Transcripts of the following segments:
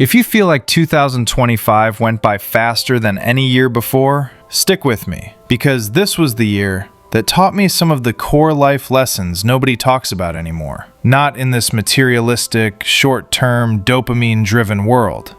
If you feel like 2025 went by faster than any year before, stick with me, because this was the year that taught me some of the core life lessons nobody talks about anymore. Not in this materialistic, short-term, dopamine-driven world.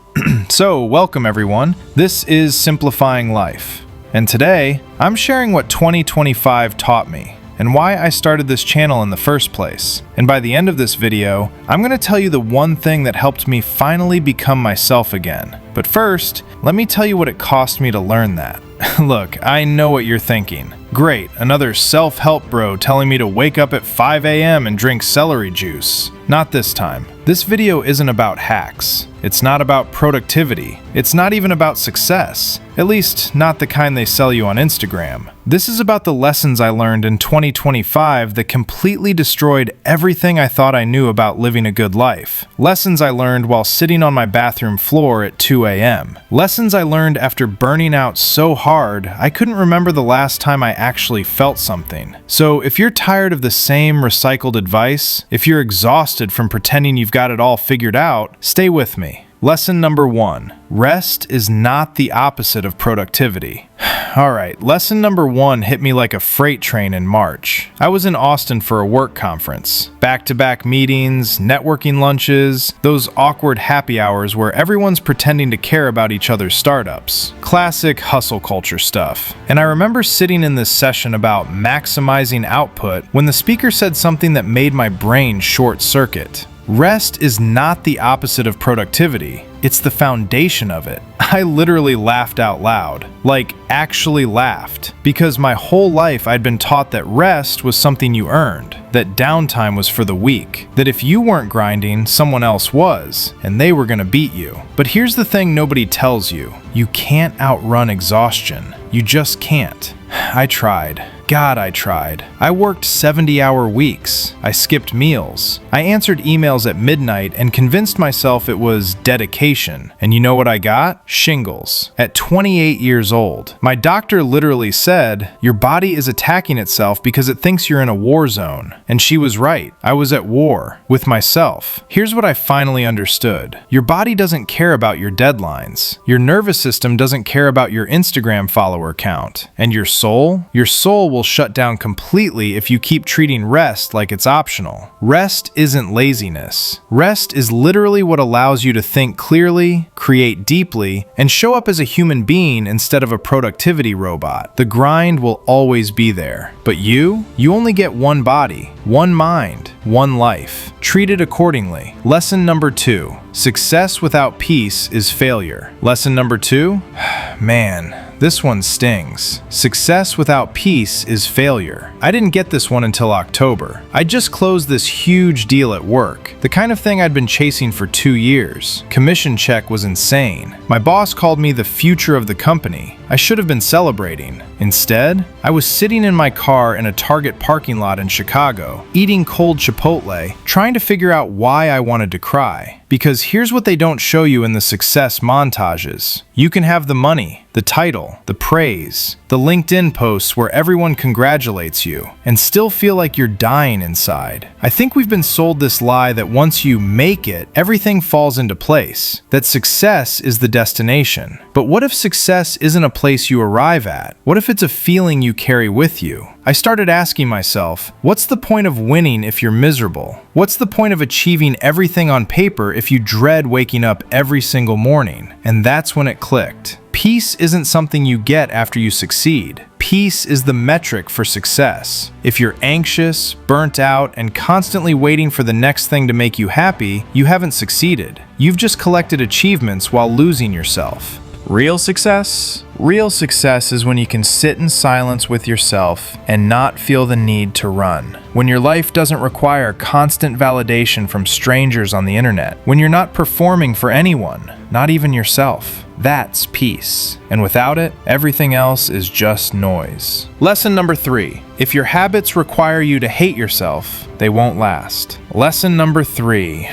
So, welcome everyone. This is Simplifying Life. And today, I'm sharing what 2025 taught me, and why I started this channel in the first place. And by the end of this video, I'm going to tell you the one thing that helped me finally become myself again. But first, let me tell you what it cost me to learn that. Look, I know what you're thinking. Great, another self-help bro telling me to wake up at 5 a.m. and drink celery juice. Not this time. This video isn't about hacks. It's not about productivity. It's not even about success. At least, not the kind they sell you on Instagram. This is about the lessons I learned in 2025 that completely destroyed everything I thought I knew about living a good life. Lessons I learned while sitting on my bathroom floor at 2 a.m. Lessons I learned after burning out so hard, I couldn't remember the last time I actually felt something. So if you're tired of the same recycled advice, if you're exhausted from pretending you've got it all figured out, stay with me. Lesson number 1. Rest is not the opposite of productivity. Alright, lesson number 1 hit me like a freight train in March. I was in Austin for a work conference. Back-to-back meetings, networking lunches, those awkward happy hours where everyone's pretending to care about each other's startups. Classic hustle culture stuff. And I remember sitting in this session about maximizing output when the speaker said something that made my brain short-circuit. Rest is not the opposite of productivity. It's the foundation of it. I literally laughed out loud. Like, actually laughed. Because my whole life I'd been taught that rest was something you earned. That downtime was for the weak. That if you weren't grinding, someone else was. And they were gonna beat you. But here's the thing nobody tells you. You can't outrun exhaustion. You just can't. I tried. God, I tried. I worked 70-hour weeks. I skipped meals. I answered emails at midnight and convinced myself it was dedication. And you know what I got? Shingles. At 28 years old. My doctor literally said, "Your body is attacking itself because it thinks you're in a war zone." And she was right. I was at war. With myself. Here's what I finally understood. Your body doesn't care about your deadlines. Your nervous system doesn't care about your Instagram follower count. And your soul will shut down completely if you keep treating rest like it's optional. Rest isn't laziness. Rest is literally what allows you to think clearly, create deeply, and show up as a human being instead of a productivity robot. The grind will always be there. But you only get one body, one mind, one life. Treat it accordingly. Lesson number 2. Success without peace is failure. Lesson number 2? Man, this one stings. Success without peace is failure. I didn't get this one until October. I just closed this huge deal at work. The kind of thing I'd been chasing for 2 years. Commission check was insane. My boss called me the future of the company. I should have been celebrating. Instead, I was sitting in my car in a Target parking lot in Chicago, eating cold Chipotle, trying to figure out why I wanted to cry. Because here's what they don't show you in the success montages. You can have the money, the title, the praise, the LinkedIn posts where everyone congratulates you, and still feel like you're dying inside. I think we've been sold this lie that once you make it, everything falls into place, that success is the destination. But what if success isn't a place you arrive at? What if it's a feeling you carry with you? I started asking myself, what's the point of winning if you're miserable? What's the point of achieving everything on paper if you dread waking up every single morning? And that's when it clicked. Peace isn't something you get after you succeed. Peace is the metric for success. If you're anxious, burnt out, and constantly waiting for the next thing to make you happy, you haven't succeeded. You've just collected achievements while losing yourself. Real success? Real success is when you can sit in silence with yourself and not feel the need to run. When your life doesn't require constant validation from strangers on the internet. When you're not performing for anyone, not even yourself. That's peace. And without it, everything else is just noise. Lesson number 3. If your habits require you to hate yourself, they won't last. Lesson number 3.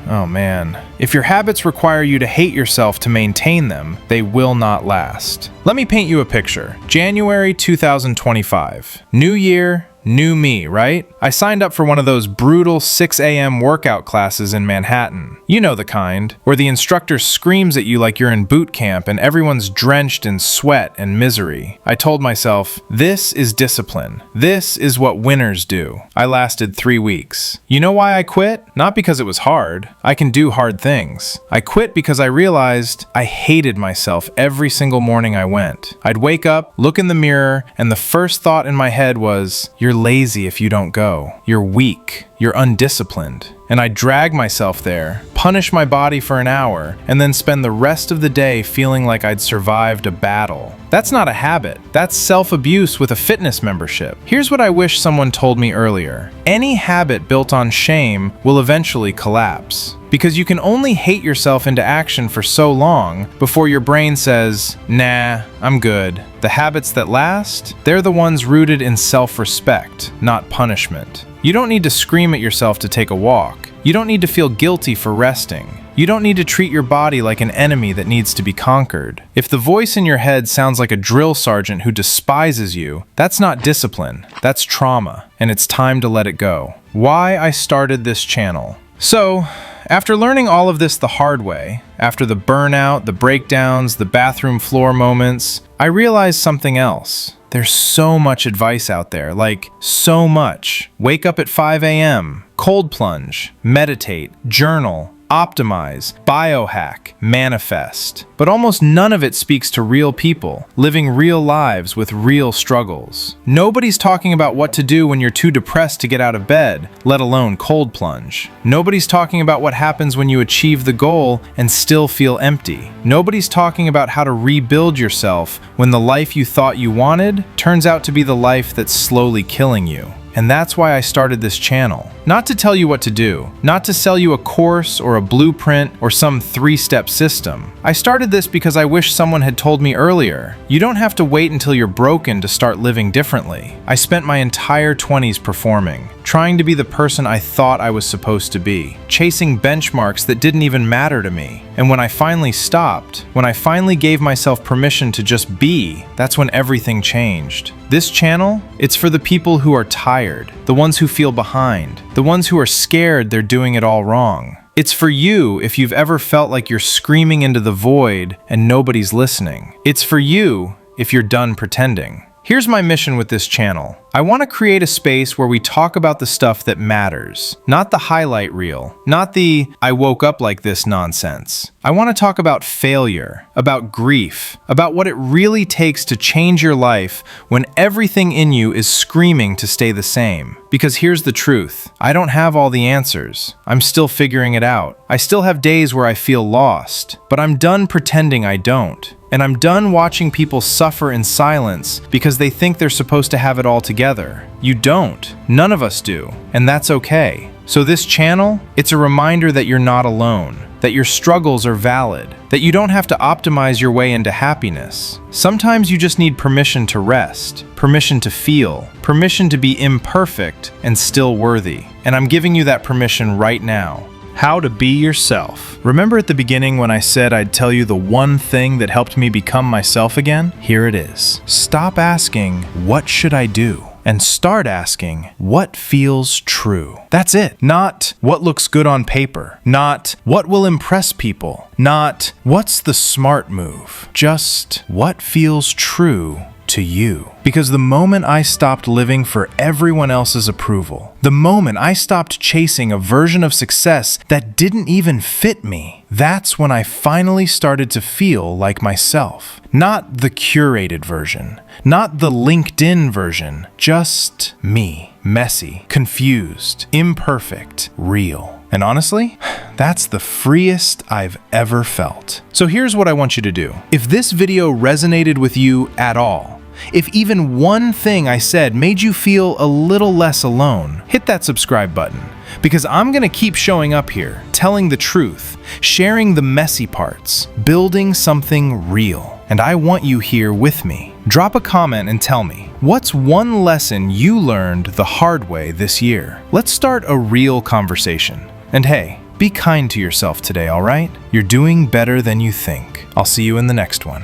Oh man. If your habits require you to hate yourself to maintain them, they will not last. Let me paint you a picture. January 2025. New year, New me, right? I signed up for one of those brutal 6 a.m. workout classes in Manhattan. You know the kind, where the instructor screams at you like you're in boot camp and everyone's drenched in sweat and misery. I told myself, this is discipline. This is what winners do. I lasted 3 weeks. You know why I quit? Not because it was hard. I can do hard things. I quit because I realized I hated myself every single morning I went. I'd wake up, look in the mirror, and the first thought in my head was, you're lazy if you don't go. You're weak. You're undisciplined. And I'd drag myself there, punish my body for an hour, and then spend the rest of the day feeling like I'd survived a battle. That's not a habit. That's self-abuse with a fitness membership. Here's what I wish someone told me earlier. Any habit built on shame will eventually collapse. Because you can only hate yourself into action for so long before your brain says, nah, I'm good. The habits that last, they're the ones rooted in self-respect, not punishment. You don't need to scream at yourself to take a walk. You don't need to feel guilty for resting. You don't need to treat your body like an enemy that needs to be conquered. If the voice in your head sounds like a drill sergeant who despises you, that's not discipline, that's trauma, and it's time to let it go. Why I started this channel. So, after learning all of this the hard way, after the burnout, the breakdowns, the bathroom floor moments, I realized something else. There's so much advice out there, like so much. Wake up at 5 a.m., cold plunge, meditate, journal, optimize, biohack, manifest. But almost none of it speaks to real people, living real lives with real struggles. Nobody's talking about what to do when you're too depressed to get out of bed, let alone cold plunge. Nobody's talking about what happens when you achieve the goal and still feel empty. Nobody's talking about how to rebuild yourself when the life you thought you wanted turns out to be the life that's slowly killing you. And that's why I started this channel. Not to tell you what to do, not to sell you a course or a blueprint or some 3-step system. I started this because I wish someone had told me earlier, you don't have to wait until you're broken to start living differently. I spent my entire 20s performing, trying to be the person I thought I was supposed to be, chasing benchmarks that didn't even matter to me. And when I finally stopped, when I finally gave myself permission to just be, that's when everything changed. This channel, it's for the people who are tired, the ones who feel behind, the ones who are scared they're doing it all wrong. It's for you if you've ever felt like you're screaming into the void and nobody's listening. It's for you if you're done pretending. Here's my mission with this channel. I want to create a space where we talk about the stuff that matters, not the highlight reel, not the I woke up like this nonsense. I want to talk about failure, about grief, about what it really takes to change your life when everything in you is screaming to stay the same. Because here's the truth, I don't have all the answers. I'm still figuring it out. I still have days where I feel lost, but I'm done pretending I don't. And I'm done watching people suffer in silence because they think they're supposed to have it all together. You don't. None of us do. And that's okay. So this channel, it's a reminder that you're not alone, that your struggles are valid, that you don't have to optimize your way into happiness. Sometimes you just need permission to rest, permission to feel, permission to be imperfect and still worthy. And I'm giving you that permission right now. How to be yourself. Remember at the beginning when I said I'd tell you the one thing that helped me become myself again? Here it is. Stop asking, what should I do? And start asking, what feels true? That's it. Not what looks good on paper. Not what will impress people. Not what's the smart move. Just what feels true to you. Because the moment I stopped living for everyone else's approval, the moment I stopped chasing a version of success that didn't even fit me, that's when I finally started to feel like myself. Not the curated version, not the LinkedIn version, just me. Messy, confused, imperfect, real. And honestly, that's the freest I've ever felt. So here's what I want you to do. If this video resonated with you at all, if even one thing I said made you feel a little less alone, hit that subscribe button, because I'm gonna keep showing up here, telling the truth, sharing the messy parts, building something real. And I want you here with me. Drop a comment and tell me, what's one lesson you learned the hard way this year? Let's start a real conversation. And hey, be kind to yourself today, all right? You're doing better than you think. I'll see you in the next one.